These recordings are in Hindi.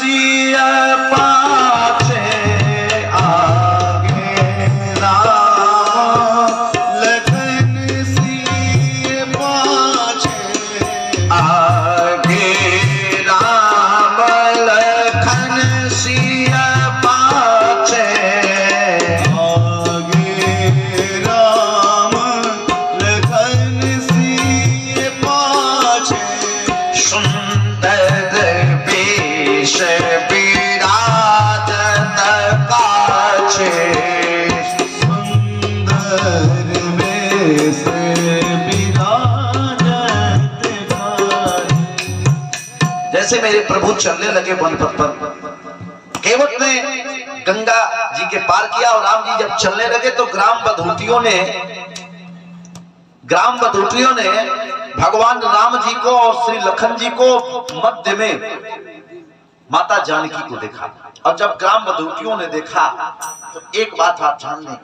सिय पाछे आगे राम लखन सिय पाछे आगे राम लखन सिय पाछे आगे राम लखन सिय पाछे सुंदर वेश विराजत काछे सुंदर वेश विराजत काछे। जैसे मेरे प्रभु चलने लगे वन पथ पर, केवट ने गंगा जी के पार किया और राम जी जब चलने लगे तो ग्राम बधूटियों ने भगवान राम जी को और श्री लखन जी को मध्य में माता जानकी को देखा। और जब ग्राम बधूटियों ने देखा तो एक बात आप जान लें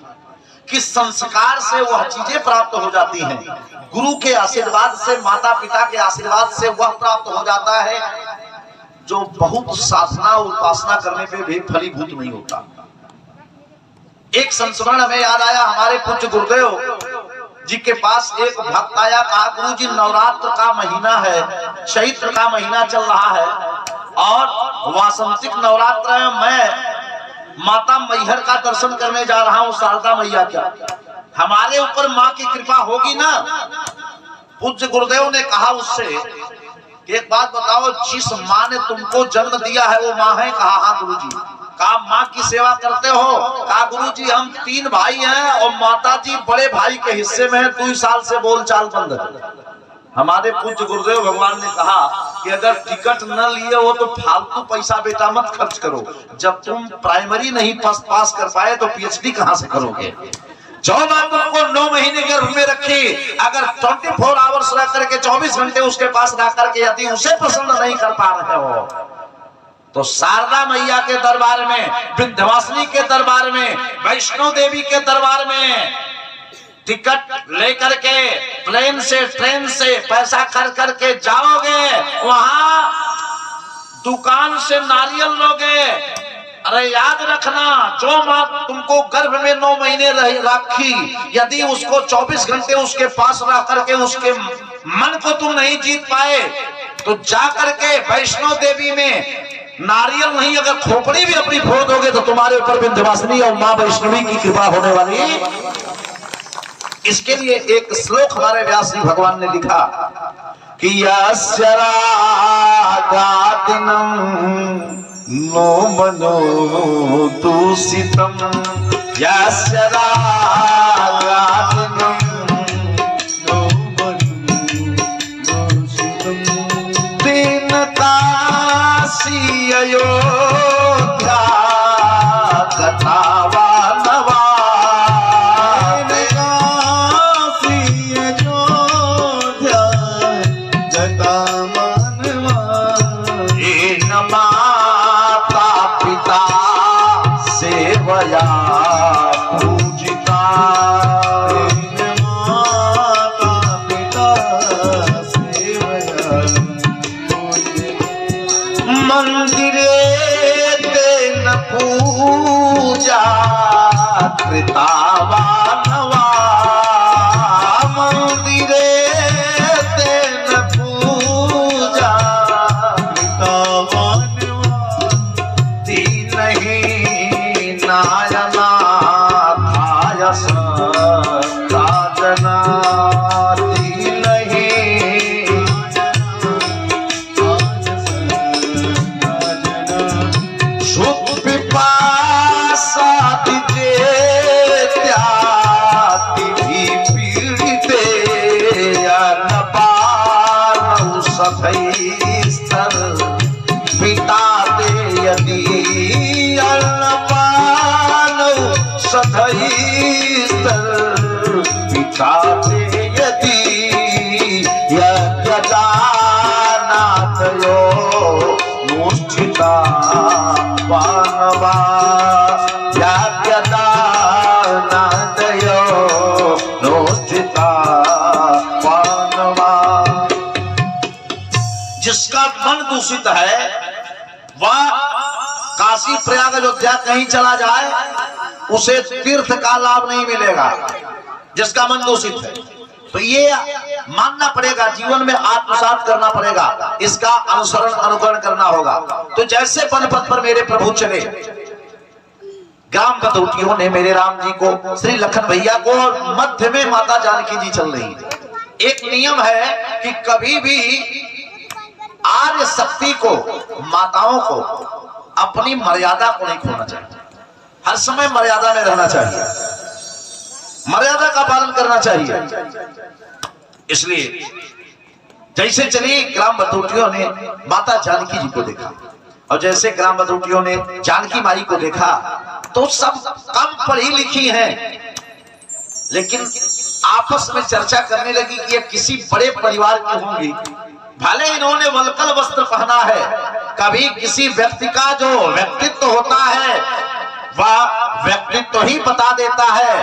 कि संस्कार से वह चीजें प्राप्त हो जाती हैं, गुरु के आशीर्वाद से, माता पिता के आशीर्वाद से वह प्राप्त हो जाता है जो बहुत साधना उपासना करने पे भी फलीभूत नहीं होता। एक संस्मरण हमें याद आया, हमारे पूज्य गुरुदेव जी के पास एक भक्त आया, कहा गुरु जी नवरात्र का महीना है, चैत्र का महीना चल रहा है और वासंतिक नवरात्र है, मैं माता मैहर का दर्शन करने जा रहा हूँ, शारदा मैया क्या हमारे ऊपर माँ की कृपा होगी ना? पूज्य गुरुदेव ने कहा उससे कि एक बात बताओ, जिस माँ ने तुमको जन्म दिया है वो माँ है? कहा हाँ गुरु जी। कहा माँ की सेवा करते हो? कहा गुरु जी हम 3 भाई हैं और माता जी बड़े भाई के हिस्से में है, 2 साल से बोलचाल बंद है। हमारे पूज्य गुरुदेव भगवान ने कहा कि अगर टिकट न लिए हो तो फालतू पैसा बेटा मत खर्च करो, जब तुम प्राइमरी नहीं पास कर पाए तो पीएचडी कहां से करोगे? जो मां तुमको 9 महीने गर्भ में रखी, अगर 24 आवर्स रह करके 24 घंटे उसके पास रह करके यदि उसे प्रसन्न नहीं कर पा रहे हो तो शारदा मैया के दरबार में, विंध्यवासिनी के दरबार में, वैष्णो देवी के दरबार में टिकट लेकर के प्लेन से ट्रेन से पैसा कर करके जाओगे, वहां दुकान से नारियल लोगे। अरे याद रखना, जो माँ तुमको गर्भ में 9 महीने रखी, यदि उसको 24 घंटे उसके पास रह करके उसके मन को तुम नहीं जीत पाए तो जा करके वैष्णो देवी में नारियल नहीं, अगर खोपड़ी भी अपनी फोड़ दोगे तो तुम्हारे ऊपर विंध्यवासिनी और माँ वैष्णवी की कृपा होने वाली। इसके लिए एक श्लोक हमारे व्यास जी भगवान ने लिखा कि यस्य रागादिनं नो मनो दूषितम् यस्य रागादिनं नो मनो दूषितम् तेन काशी अयोध्या गता वा नवा पूजिता माता पिता सेवया मंदिरे तेन पूजा कृता वा नवा मंदिरे तेन पूजा कृता वा नवा तीन ही नायना साजना सुख पिपासा त्याति भी पीड़िते सधई स्थल पिता दे यदि सधई स्थल पिता दे यदि यज्ञदानादयो मुष्ठिता पानवा यज्ञदानादयो मुष्ठिता पानवा। जिसका मन दूषित है वह काशी प्रयाग अयोध्या कहीं चला जाए उसे तीर्थ का लाभ नहीं मिलेगा, जिसका मन दूषित है। तो ये मानना पड़ेगा, जीवन में आत्मसात करना पड़ेगा, इसका अनुसरण अनुकरण करना होगा। तो जैसे वनपथ पर मेरे प्रभु चले, ग्राम बदौटियों ने मेरे राम जी को, श्री लखन भैया को, और मध्य में माता जानकी जी चल रही है। एक नियम है कि कभी भी आर्य शक्ति को, माताओं को अपनी मर्यादा को नहीं खोना चाहिए, हर समय मर्यादा में रहना चाहिए, मर्यादा का पालन करना चाहिए। इसलिए जैसे चली ग्राम बदौटियों ने माता जानकी जी को देखा, और जैसे ग्राम बदौटियों ने जानकी माई को देखा, तो सब कम पढ़ी लिखी हैं, लेकिन आपस में चर्चा करने लगी कि ये किसी बड़े परिवार की होंगी। भले इन्होंने वलकल वस्त्र पहना है, कभी किसी व्यक्ति का जो व्यक्तित्व होता है वह व्यक्तित्व ही बता देता है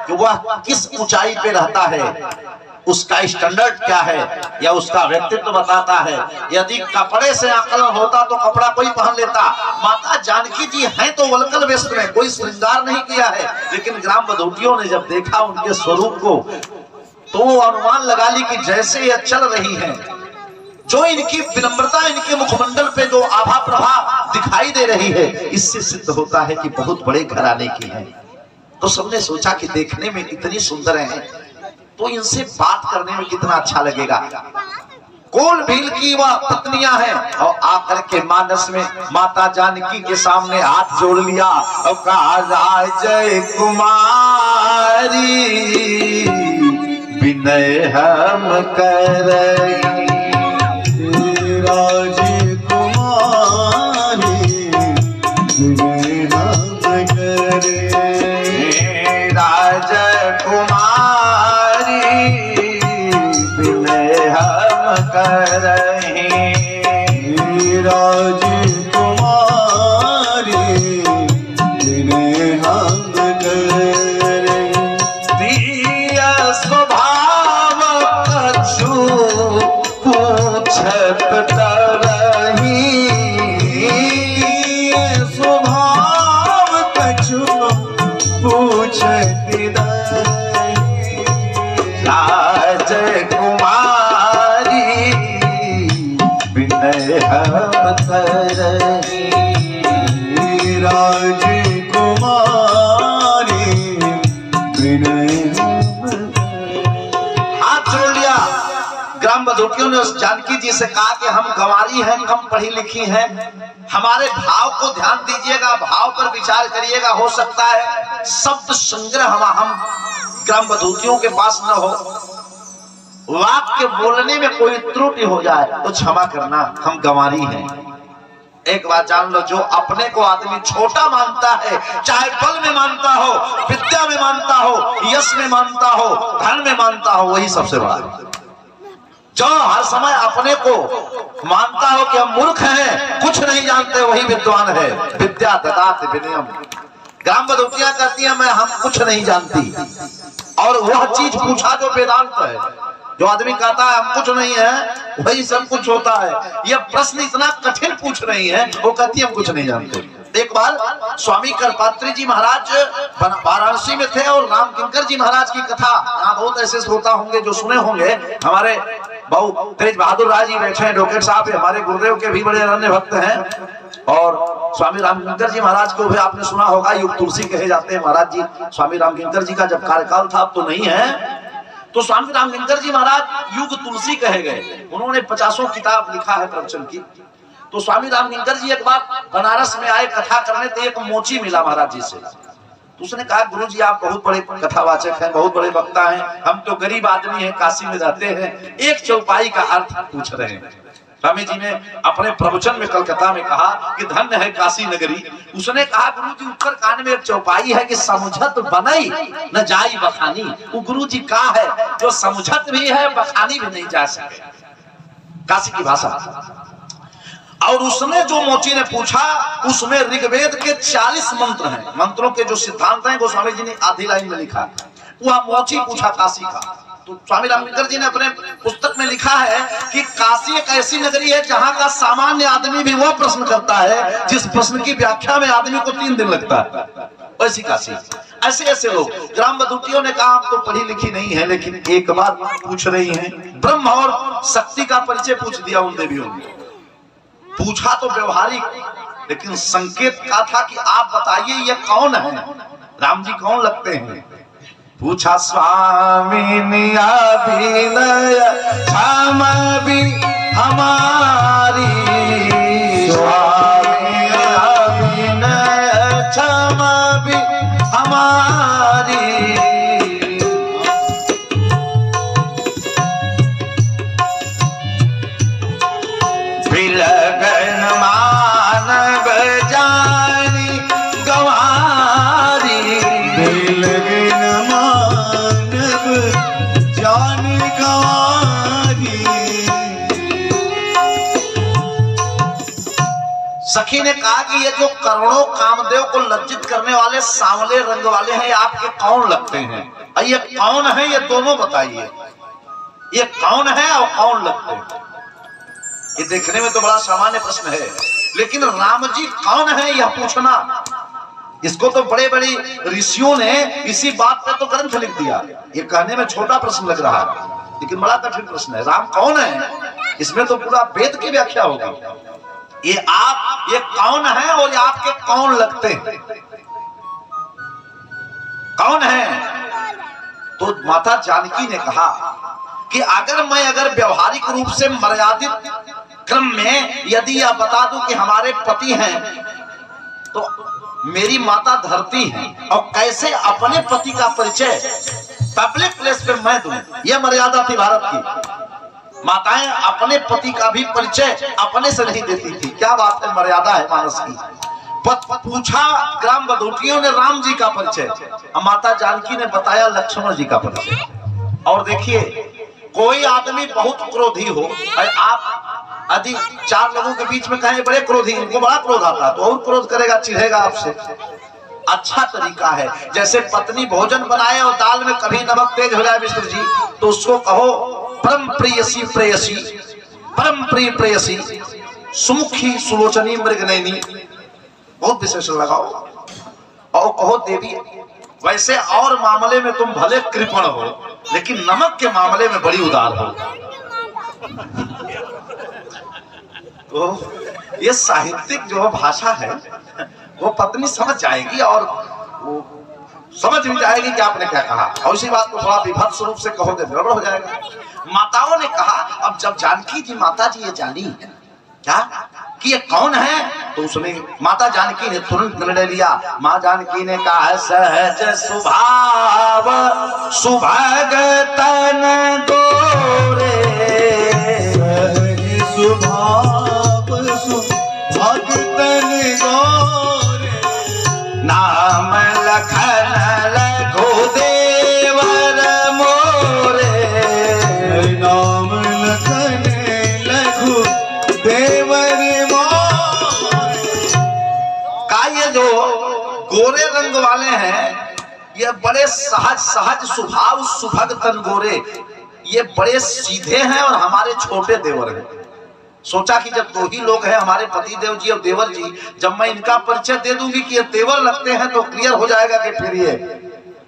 कि वह किस ऊंचाई पे रहता है, उसका स्टैंडर्ड क्या है, या उसका व्यक्तित्व बताता है। यदि कपड़े से आकलन होता तो कपड़ा कोई पहन लेता। माता जानकी जी हैं तो वलकल वेश में, कोई श्रृंगार नहीं किया है, लेकिन ग्राम बदौटियों ने जब देखा उनके स्वरूप को, तो वो अनुमान लगा ली कि जैसे ये चल रही हैं, जो इनकी विनम्रता, इनके मुखमंडल पे जो आभा प्रभा दिखाई दे रही है, इससे सिद्ध होता है कि बहुत बड़े घराने की हैं। तो सबने सोचा कि देखने में इतनी सुंदर हैं, तो इनसे बात करने में कितना अच्छा लगेगा। कोल भील की वह पत्नियां हैं, और आकर के मानस में माता जानकी के सामने हाथ जोड़ लिया और कहा, जय कुमारी विनय हम कर, ने उस जानकी जी से कहा कि हम गंवारी हैं, कम पढ़ी लिखी हैं, हमारे भाव को ध्यान दीजिएगा, भाव पर विचार करिएगा। हो सकता है शब्द संग्रह हम ग्राम बदौटियों के पास न हो, वाक्य बोलने में कोई त्रुटि हो जाए तो क्षमा करना, हम गंवारी हैं। एक बात जान लो, जो अपने को आदमी छोटा मानता है, चाहे बल में मानता हो, विद्या में मानता हो, यश में मानता हो, धन में मानता हो, वही सबसे बड़ा है। जो हर समय अपने को मानता हो कि हम मूर्ख हैं, कुछ नहीं जानते, वही विद्वान है। विद्या ददाति विनयम। ग्राम बदौटियां कहती है मैं हम कुछ नहीं जानती, और वह चीज पूछा जो वेदांत है। जो आदमी कहता है हम कुछ नहीं है, वही सब कुछ होता है। यह प्रश्न इतना कठिन पूछ रही है, वो कहती है हम कुछ नहीं जानते। एक बार स्वामी करपात्री जी महाराज वाराणसी में थे, और राम किंकर जी महाराज की कथा, यहाँ बहुत ऐसे श्रोता होंगे जो सुने होंगे। हमारे बहु तेज बहादुर राय जी बैठे हैं, डॉक्टर साहब हमारे गुरुदेव के भी बड़े अनन्य भक्त हैं। और स्वामी राम किंकर जी महाराज को भी आपने सुना होगा, युग तुलसी कहे जाते हैं महाराज जी। स्वामी राम किंकर जी का जब कार्यकाल था, अब तो नहीं है, तो स्वामी राम किंकर जी महाराज युग तुलसी कहे गए। उन्होंने 50 किताब लिखा है प्रवचन की। तो स्वामी राम किंकर जी एक बार बनारस में आए कथा करने, तो एक मोची मिला महाराज जी से। तो उसने कहा गुरु जी आप बहुत बड़े कथावाचक हैं, बहुत बड़े वक्ता हैं, हम तो गरीब आदमी हैं, काशी में रहते हैं, एक चौपाई का अर्थ पूछ रहे हैं। स्वामी जी ने अपने प्रवचन में कलकत्ता में कहा कि धन्य है काशी नगरी। उसने कहा गुरु जी उत्तर कांड में एक चौपाई है कि समुझत बनई न जाई बखानी। वो गुरु जी का है जो समुझत भी है, बखानी भी नहीं जा सके, काशी की भाषा। और उसने जो मोची ने पूछा, उसमें ऋग्वेद के 40 मंत्र हैं। मंत्रों के जो सिद्धांत हैं गोस्वामी जी ने आधी लाइन में लिखा। वह मोची पूछा काशी का, तो स्वामी रामशंकर जी ने अपने पुस्तक में लिखा है कि काशी एक ऐसी नगरी है जहां का सामान्य आदमी भी वो प्रश्न करता है जिस प्रश्न की व्याख्या में आदमी को 3 दिन लगता है। वैसी काशी, ऐसे ऐसे लोग। ग्राम बधूटियों ने कहा हम तो पढ़ी लिखी नहीं है, लेकिन एक बात पूछ रही हैं। ब्रह्म और शक्ति का परिचय पूछ दिया उन देवियों ने। पूछा तो व्यवहारिक, लेकिन संकेत का था कि आप बताइए ये कौन है, राम जी कौन लगते हैं। पूछा स्वामी अभिनय क्षमा भी हमारी, स्वामी अभिनय क्षमा भी हमारी। विलगन मानव जानी गवारी, विलगन मानव जानी गवारी। सखी ने कहा कि ये जो करोड़ों कामदेव को लज्जित करने वाले सांवले रंग वाले हैं, ये आपके कौन लगते हैं? ये कौन है, ये दोनों बताइए। ये कौन है और कौन लगते हैं? ये देखने में तो बड़ा सामान्य प्रश्न है, लेकिन राम जी कौन है यह पूछना, इसको तो बड़े बड़े ऋषियों ने इसी बात पे तो ग्रंथ लिख दिया। ये कहने में छोटा प्रश्न लग रहा है, लेकिन बड़ा कठिन प्रश्न है। राम कौन है, इसमें तो पूरा वेद की व्याख्या होगी। ये कौन है और ये आपके कौन लगते हैं, कौन है? तो माता जानकी ने कहा कि अगर व्यवहारिक रूप से मर्यादित क्रम में यदि यह बता दूं कि हमारे पति हैं, तो मेरी माता धरती है, और कैसे अपने पति का परिचय पब्लिक प्लेस पे मैं दूं, यह मर्यादा थी भारत की। माताएं अपने पति का भी परिचय अपने से नहीं देती थी। क्या बात है, मर्यादा है मानस की। पूछा ग्राम बधूटियों ने राम जी का परिचय, माता जानकी ने बताया लक्ष्मण जी का परिचय। और देखिए, कोई आदमी बहुत क्रोधी हो, आप यदि 4 लोगों के बीच में कहें बड़े क्रोधी, उनको बड़ा क्रोध आता है तो और क्रोध करेगा, चिढ़ेगा आपसे। अच्छा तरीका है, जैसे पत्नी भोजन बनाए और दाल में कभी नमक तेज हो जाए मिश्र जी, तो उसको कहो परम प्रेयसी प्रेयसी, परम प्रिय प्रेयसी, सुमुखी सुलोचनी मृगनयनी, बहुत विशेषण लगाओ, और कहो देवी। वैसे और मामले में तुम भले कृपण हो, लेकिन नमक के मामले में बड़ी उदार हो। तो ये साहित्यिक जो भाषा है वो पत्नी समझ जाएगी, और वो समझ भी जाएगी कि आपने क्या कहा, और इसी बात को थोड़ा विभत्स रूप से कहोगे गड़बड़ हो जाएगा। माताओं ने कहा, अब जब जानकी जी माता जी ये जानी क्या कि ये कौन है, तो उसने माता जानकी ने तुरंत निर्णय लिया। माँ जानकी ने कहा सहज स्वभाव सुभगतन गोरे, सहज स्वभाव सुभगतन गोरे, नाम लखन लघु देवर मोरे, नाम लखन लघु देवर मोरे। का ये जो गोरे रंग वाले हैं, ये बड़े सहज स्वभाव सुभग तन गोरे, ये बड़े सीधे हैं और हमारे छोटे देवर हैं। सोचा कि जब 2 ही लोग हैं, हमारे पति देव जी और देवर जी, जब मैं इनका परिचय दे दूंगी कि ये देवर लगते हैं, तो क्लियर हो जाएगा कि फिर ये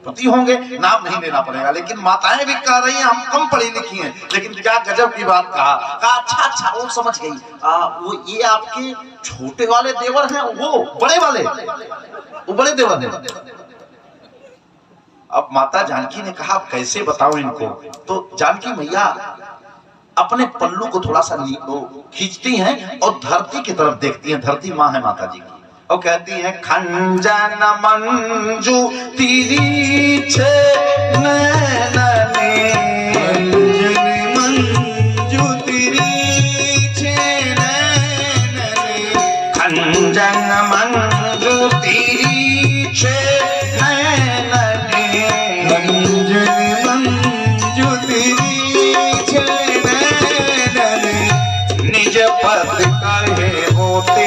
पति होंगे, नाम नहीं लेना पड़ेगा। लेकिन माताएं भी कह रही हैं हम कम पढ़ी लिखी हैं, लेकिन क्या गजब की बात कहा। अच्छा वो समझ गई, वो ये आपके छोटे वाले देवर हैं, वो बड़े वाले, वो बड़े देवर हैं। अब माता जानकी ने कहा कैसे बताओ इनको, तो जानकी मैया अपने पल्लू को थोड़ा सा खींचती हैं और धरती की तरफ देखती हैं। धरती माँ है माता जी की, और कहती हैं खंजन मंजू तिरीछे नैनने, खंजन मंजू तिरीछे नैनने, खंजन मंजू तिरीछे नैनने, खंजन मंजू तिरीछे नैनने, निज पद कहे होते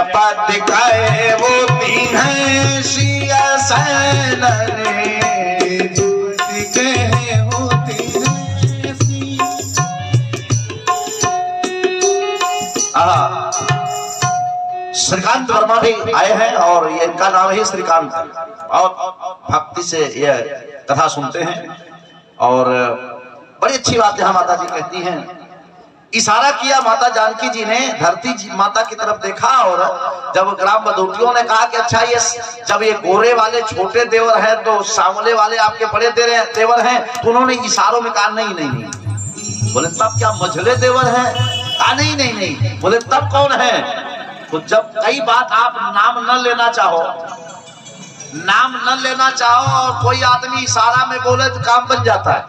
पद कहे होती है सिया सैन कहे होती है श्रीकांत वर्मा भी आए हैं और ये इनका नाम है श्रीकांत। और भक्ति से ये कथा सुनते हैं और बड़ी अच्छी बात यहाँ माता जी कहती हैं। इशारा किया माता जानकी जी ने, धरती माता की तरफ देखा और जब ग्राम बदौटियों ने कहा कि अच्छा ये जब ये गोरे वाले छोटे देवर हैं तो सांवले वाले आपके बड़े देवर हैं, तो उन्होंने इशारों में कहा नहीं नहीं नहीं। बोले तब क्या मझले देवर हैं? कहा नहीं नहीं नहीं। बोले तब कौन है? तो जब कई बात आप नाम न लेना चाहो, नाम न लेना चाहो और कोई आदमी इशारा में बोले तो काम बन जाता है।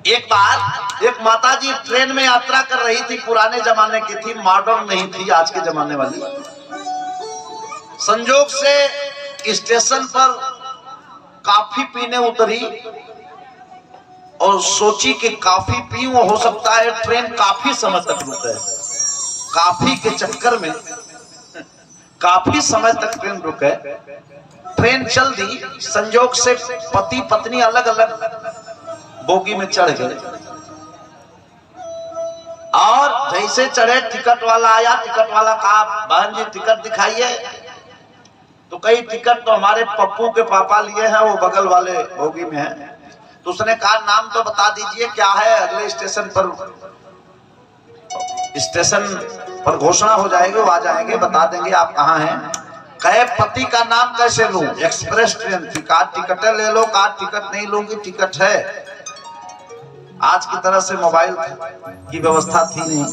एक बार एक माता जी ट्रेन में यात्रा कर रही थी, पुराने जमाने की थी, मॉडर्न नहीं थी आज के जमाने वाली। संजोग से स्टेशन पर कॉफी पीने उतरी और सोची कि कॉफी पीऊं, हो सकता है ट्रेन काफी समय तक रुके। कॉफी के चक्कर में काफी समय तक ट्रेन रुके। ट्रेन चल दी, संजोग से पति पत्नी अलग अलग बोगी में चढ़ गए और जैसे चढ़े टिकट वाला आया। टिकट वाला कहा बहन जी टिकट दिखाइए। तो कई टिकट तो हमारे पप्पू के पापा लिए हैं, वो बगल वाले बोगी में है। तो उसने कहा नाम तो बता दीजिए क्या है, अगले स्टेशन पर घोषणा हो जाएगी, वो आ जाएंगे, बता देंगे आप कहाँ हैं। कहे पति का नाम कैसे लूं? एक्सप्रेस ट्रेन थी। कहा टिकट ले लो। कहा टिकट नहीं लूंगी, टिकट है। आज की तरह से मोबाइल की व्यवस्था थी नहीं।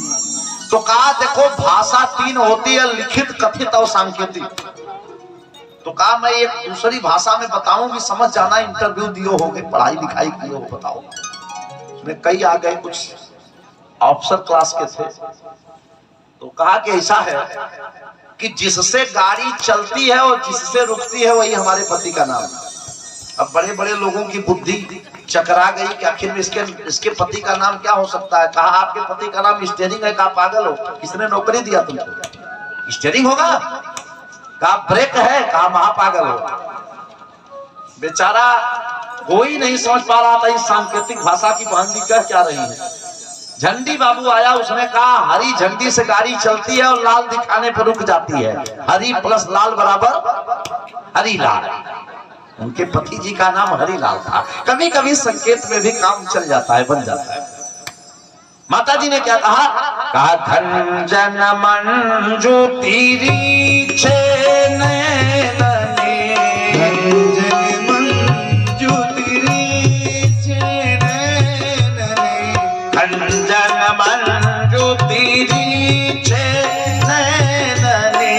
तो कहा देखो भाषा तीन होती है, लिखित, कथित और सांकेतिक। तो कहा मैं एक दूसरी भाषा में बताऊंगी, समझ जाना, इंटरव्यू दियो होगे, पढ़ाई लिखाई किए हो, बताओ। उसमें कई आ गए, कुछ ऑफिसर क्लास के थे। तो कहा कि ऐसा है कि जिससे गाड़ी चलती है और जिससे रुकती है वही हमारे पति का नाम है। अब बड़े बड़े लोगों की बुद्धि चकरा गई कि आखिर में इसके पति का नाम क्या हो सकता है। कहा आपके पति का नाम स्टीयरिंग है। कहा पागल हो, किसने नौकरी दिया तुमको? स्टीयरिंग होगा? कहा ब्रेक है। कहा महापागल हो। बेचारा कोई नहीं समझ पा रहा था इस सांकेतिक भाषा की बहन जी कह क्या रही है। झंडी बाबू आया, उसने कहा हरी झंडी से गाड़ी चलती है और लाल दिखाने पर रुक जाती है। हरी प्लस लाल बराबर हरी लाल। उनके पति जी का नाम हरिलाल था। कभी कभी संकेत में भी काम चल जाता है, बन जाता है। माता जी ने क्या कहा? कहा खंजन मंजू तीरी छे नैनने, खंजन मंजू तीरी छे नैनने, खंजन मंजू तीरी छे नैनने,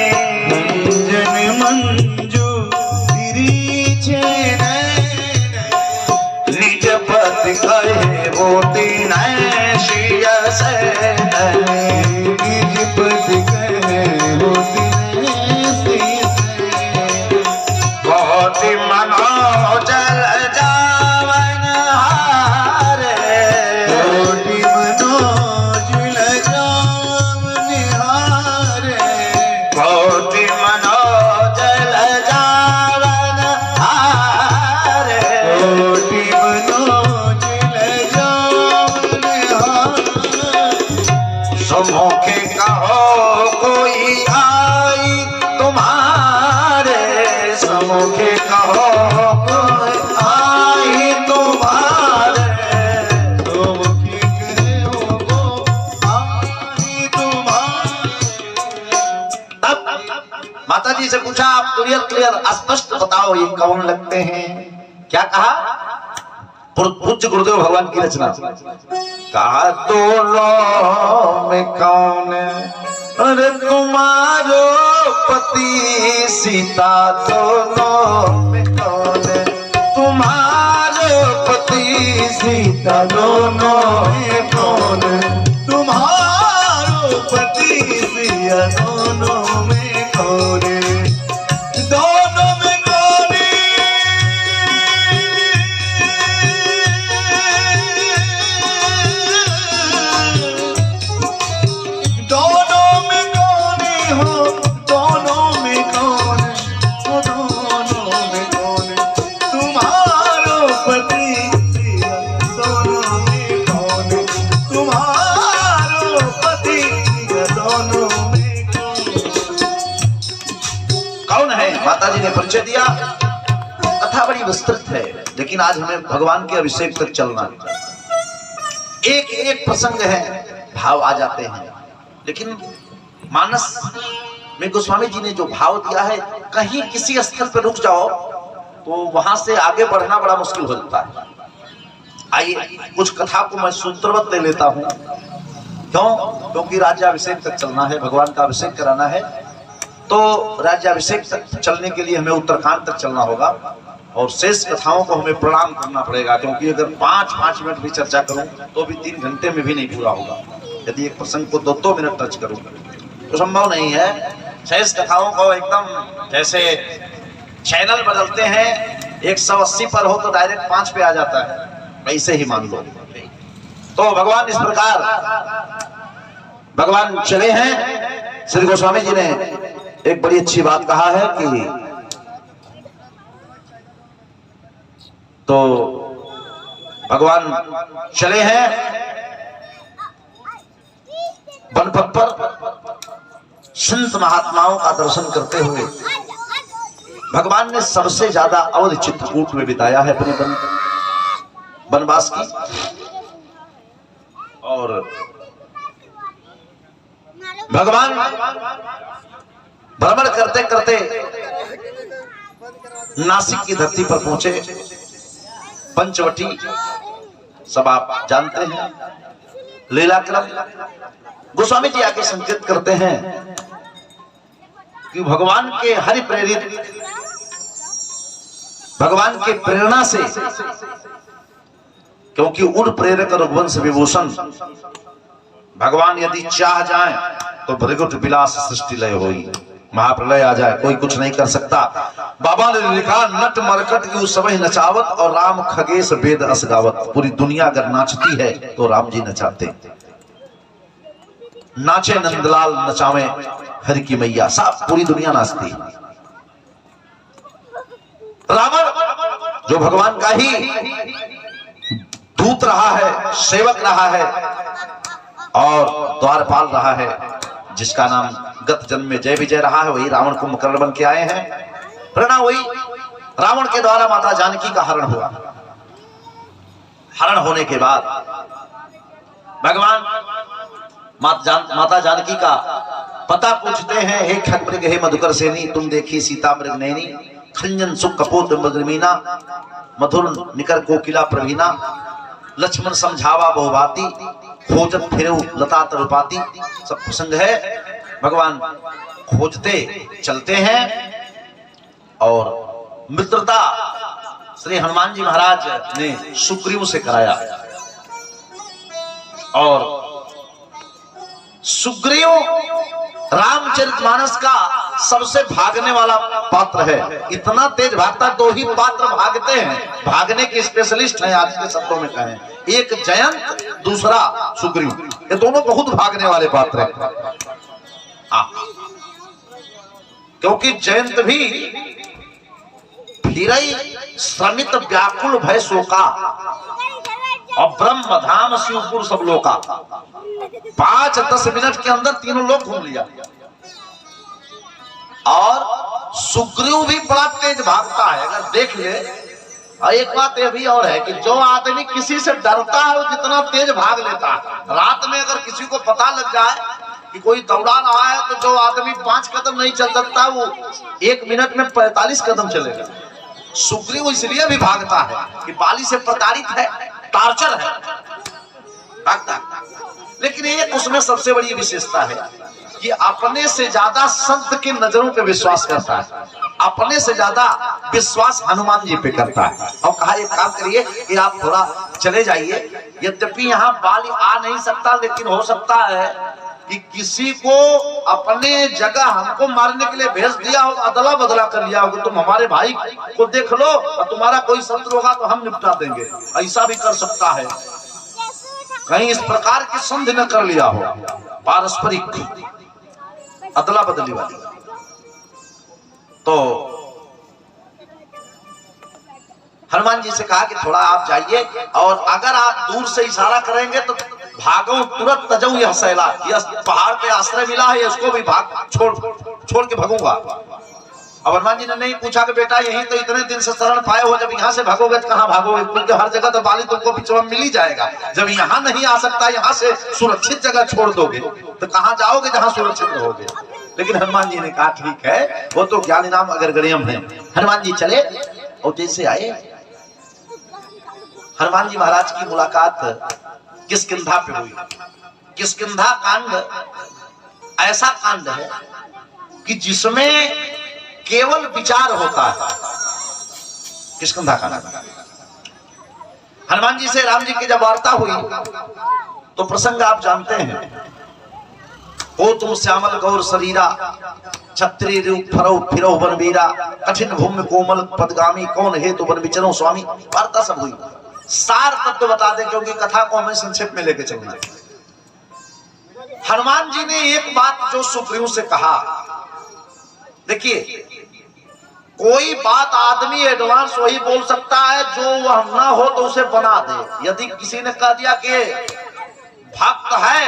खंजन मंजू तीरी छे नैनने, निज पति कहे होती नैशिया सैन, निज पति कहे होती नैशिया सैन, कोटि मनोजल जावन हारे, कोटि मनोजल जावन हारे, कोटि मनोजल जावन हारे, कोटि मनोजल जावन हारे, सुमुखे कहो कोई आई तुम्हारे, सुमुखे कहो कोई आई तुम्हारे। तुम की कहो को आई तुम्हारे। तब माता जी से पूछा आप क्लियर स्पष्ट बताओ ये कौन लगते हैं? क्या कहा? पूज्य गुरुदेव भगवान की रचना। कहा दोनों में कौन? अरे तुम्हारो पति सीता दोनों में कौन? तुम्हारो पति सीता दोनों में कौन? तुम्हारो पति सिया दोनों में कौन? दोनों में कौन? दोनों परिचय दिया। कथा बड़ी विस्तृत है, लेकिन आज हमें भगवान के अभिषेक तक चलना है। एक एक प्रसंग है, भाव आ जाते हैं, लेकिन मानस में गोस्वामी जी ने जो भाव दिया है, कहीं किसी स्थल पर रुक जाओ तो वहां से आगे बढ़ना बड़ा मुश्किल हो जाता है। आइए कुछ कथा को मैं सूत्रवत ले लेता हूं। क्यों? क्योंकि राज्याभिषेक तक चलना है, भगवान का अभिषेक कराना है। तो राज्याभिषेक तक चलने के लिए हमें उत्तराखंड तक चलना होगा और शेष कथाओं को हमें प्रणाम करना पड़ेगा, क्योंकि अगर 5-5 मिनट भी चर्चा करूं तो भी 3 घंटे में भी नहीं पूरा होगा। यदि एक प्रसंग को 2-2 मिनट टच करूं तो संभव नहीं है। शेष कथाओं को एकदम जैसे चैनल बदलते हैं, 180 पर हो तो डायरेक्ट 5 पे आ जाता है, वैसे ही मान लो। तो भगवान इस प्रकार भगवान चले हैं। श्री गोस्वामी जी ने एक बड़ी अच्छी बात कहा है कि तो भगवान चले हैं बनपथ पर संत महात्माओं का दर्शन करते हुए। भगवान ने सबसे ज्यादा अवधि चित्रकूट में बिताया है अपने वनवास की, और भगवान भ्रमण करते करते नासिक की धरती पर पहुंचे। पंचवटी सब आप जानते हैं लीलाक्रम। गोस्वामी जी आगे संकेत करते हैं कि भगवान के हरि प्रेरित, भगवान के प्रेरणा से, क्योंकि उड़ प्रेरक रघुवंश विभूषण, भगवान यदि चाह जाए तो भृगुट विलास सृष्टि लय होई, महाप्रलय आ जाए कोई कुछ नहीं कर सकता। बाबा ने लिखा नट मरकट की सबह नचावत और राम खगेश वेद असगावत। पूरी दुनिया अगर नाचती है तो राम जी नचाते। नाचे नंदलाल नचावे हरि की मैया, सब पूरी दुनिया नाचती। रावण जो भगवान का ही दूत रहा है, सेवक रहा है और द्वारपाल रहा है, जिसका नाम गत जन्म में जय विजय रहा है, वही रावण कुंभकर्ण बन के आए हैं। प्रेरणा वही रावण के द्वारा माता जानकी का हरण हुआ। हरण होने के बाद भगवान माता जानकी का पता पूछते हैं। हे खटमृग हे मधुकर सेनी, तुम देखी सीता मृग नैनी, खंजन सुख कपोत मृगमीना, मधुर निकर कोकिला प्रवीणा, लक्ष्मण समझावा बहुभाती, खोजत फिरे लता तरुपाती। सब प्रसंग है। भगवान खोजते चलते हैं और मित्रता श्री हनुमान जी महाराज ने सुग्रीव से कराया। और सुग्रीव रामचरितमानस का सबसे भागने वाला पात्र है। इतना तेज भागता, 2 ही पात्र भागते हैं, भागने के स्पेशलिस्ट हैं आज के शब्दों में कहें। एक जयंत, दूसरा सुग्रीव, ये दोनों बहुत भागने वाले पात्र हैं। क्योंकि जयंत भी फिरई श्रमित व्याकुल भय शोका और ब्रह्म धाम शिवपुर सब लोका। 5-10 मिनट के अंदर तीनों लोग घूम लिया। और सुग्रीव भी बड़ा तेज भागता है, अगर देख ले। और एक बात यह भी और है कि जो आदमी किसी से डरता है वो जितना तेज भाग लेता है। रात में अगर किसी को पता लग जाए कि कोई दौड़ा रहा है तो जो आदमी 5 कदम नहीं चल सकता वो 1 मिनट में 45 कदम चलेगा। सुग्रीव इसलिए भी भागता है कि बाली से प्रताड़ित है, टार्चर है, भागता। लेकिन एक उसमें सबसे बड़ी विशेषता है कि अपने से ज्यादा संत की नजरों पे विश्वास करता है। अपने से ज्यादा विश्वास हनुमान जी पे करता है। और कहा एक काम करिए कि आप थोड़ा चले जाइए, यद्यपि यहाँ बाली आ नहीं सकता, लेकिन हो सकता है कि किसी को अपने जगह हमको मारने के लिए भेज दिया हो, अदला बदला कर लिया होगा, तुम हमारे भाई को देख लो और तुम्हारा कोई शत्रु होगा तो हम निपटा देंगे, ऐसा भी कर सकता है। कहीं इस प्रकार की संधि न कर लिया हो, पारस्परिक अदला बदली वाली। तो हनुमान जी से कहा कि थोड़ा आप जाइए, और अगर आप दूर से इशारा करेंगे तो भागो तुरंत तजऊ यह सैला, यह पहाड़ पे आश्रय मिला है, इसको भी भाग छोड़ के भागूंगा। अब हनुमान जी ने नहीं पूछा कि बेटा यही तो इतने दिन से शरण पाए हो, जब यहाँ से भागोगे तो कहाँ भागोगे, क्योंकि हर जगह तो बाली तुमको पिछवा मिल ही जाएगा। जब यहाँ नहीं आ सकता, यहाँ से सुरक्षित जगह छोड़ दोगे तो कहाँ जाओगे जहाँ सुरक्षित रहोगे। लेकिन हनुमान जी ने कहा ठीक है, वो तो ज्ञानी नाम अग्रगण्यम है। हनुमान जी चले और जैसे आए, हनुमान जी महाराज की मुलाकात किष्किंधा पे हुई। किष्किंधा कांड ऐसा कांड है कि जिसमें केवल विचार होता है। किष्किंधा कांड, हनुमान जी से राम जी की जब वार्ता हुई तो प्रसंग आप जानते हैं। ओ तुम श्यामल गौर शरीरा, छत्री रूप फरो फिरो बनवीरा, कठिन भूमि कोमल पदगामी, कौन है तो बन विचरो स्वामी। वार्ता सब हुई, सार तत्व बता दे क्योंकि कथा को हमें संक्षेप में लेके चलना है। हनुमान जी ने एक बात जो सुग्रीव से कहा, देखिए कोई बात आदमी एडवांस वही बोल सकता है जो वह ना हो तो उसे बना दे। यदि किसी ने कह दिया कि भक्त है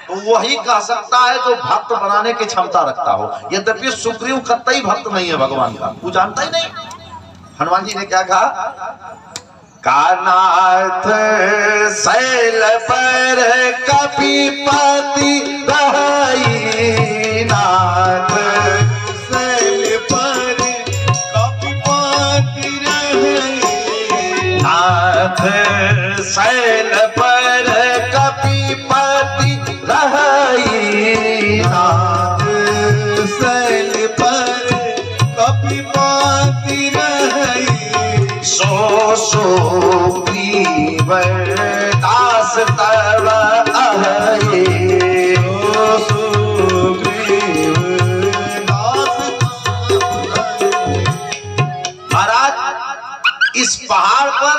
तो वही कह सकता है जो भक्त बनाने की क्षमता रखता हो। यद्यपि सुग्रीव कतई भक्त नहीं है भगवान का, वो जानता ही नहीं। हनुमान जी ने क्या कहा, कानाथ शैल पर कपिपति रही, नाथ शैल पर कपिपति रही, नाथ शैल पर कपिपति रही, नाथ शैल पर कपिपति रही, सो सुग्रीव दास तव अहै, सुग्रीव दास तव अहै। महाराज इस पहाड़ पर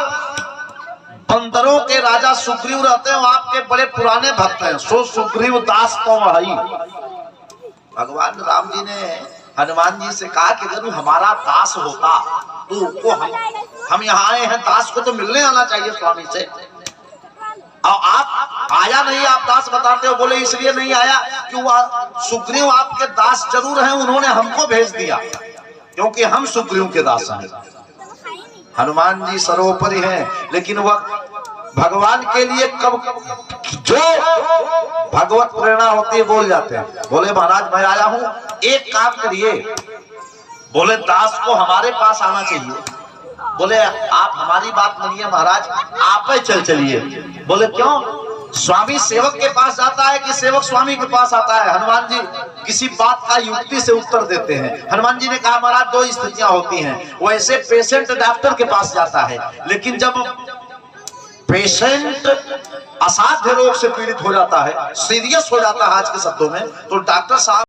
बंदरों के राजा सुग्रीव रहते हैं, आपके बड़े पुराने भक्त हैं। सो सुग्रीव दास तो वही। भगवान राम जी ने हनुमान जी से कहा कि अगर हमारा दास होता तो को हम यहाँ आए हैं, दास को तो मिलने आना चाहिए स्वामी से। और आप आया नहीं, आप दास बताते हो। बोले इसलिए नहीं आया कि वह सुग्रीव आपके दास जरूर हैं, उन्होंने हमको भेज दिया क्योंकि हम सुग्रीव के दास हैं। हनुमान जी सर्वोपरि हैं, लेकिन वह भगवान के लिए कब जो भगवत प्रेरणा होती है बोल जाते हैं। बोले महाराज मैं आया हूं, एक काम करिए। बोले दास को हमारे पास आना चाहिए। बोले आप हमारी बात मानिए महाराज, आप ही चलिए। बोले क्यों? स्वामी सेवक के पास जाता है कि सेवक स्वामी के पास आता है? हनुमान जी किसी बात का युक्ति से उत्तर देते हैं। हनुमान जी ने कहा महाराज दो स्थितियां होती हैं। वैसे पेशेंट डॉक्टर के पास जाता है, लेकिन जब पेशेंट असाध्य रोग से पीड़ित हो जाता है, सीरियस हो जाता है आज के शब्दों में, तो डॉक्टर साहब